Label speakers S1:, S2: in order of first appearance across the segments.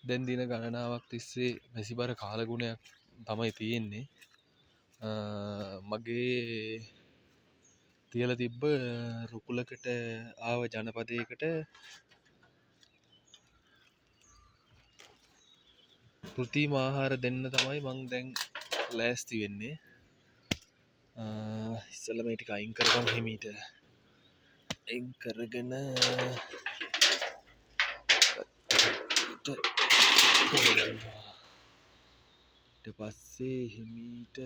S1: දැන් දින ගණනාවක් තිස්සේ මැසිබර කාලගුණයක් තමයි තියෙන්නේ. මගේ තියල තිබ්බ රුකුලකට ආව ජනපදයකට කෘතිම ආහාර දෙන්න තමයි මං දැන් ලෑස්ති වෙන්නේ. ඉස්සෙල්ලා මේ ටික අයින් කරගමු හිමීට. අයින් කරගෙන ඊට පස්සේ හිමීට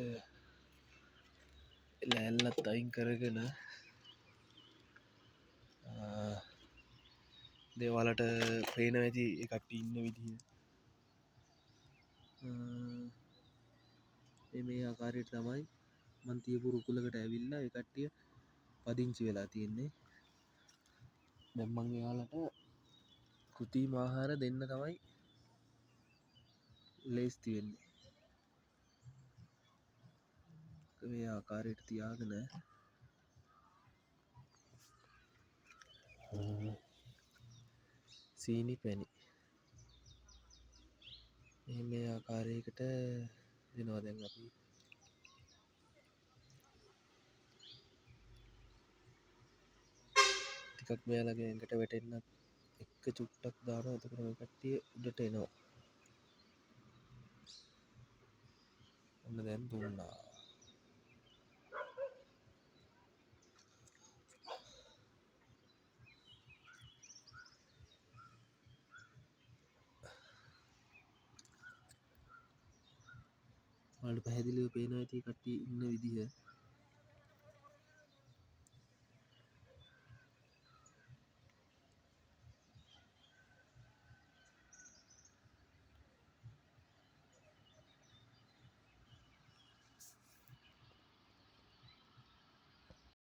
S1: ලෑල්ලත් අයින් කරගෙන දේවලට පේන ඇති එකට ඉන්න විදිහ මේ ආකාරයට තමයි මං තියපු රුකුලකට ඇවිල්ලා ඒ කට්ටිය පදිංචි වෙලා තියෙන්නේ. දැන් මං එයාලට කෘතිම ආහාර දෙන්න තමයි ලේස්ති වෙන්නේ. මේ ආකාරයට තියාගෙන සීනි පැණි මේ ආකාරයකට දෙනවා. දැන් අපි ටිකක් මෙයාලගේ ඇඟට වැටෙන්න එක චුට්ටක් දානවා. එතකොට මේ කට්ටිය උඩට එනවා. ඔන්න දැන් දුන්නා. ඔයාලට පැහැදිලිව පේනවා ඇති කට්ටිය ඉන්න විදිහ.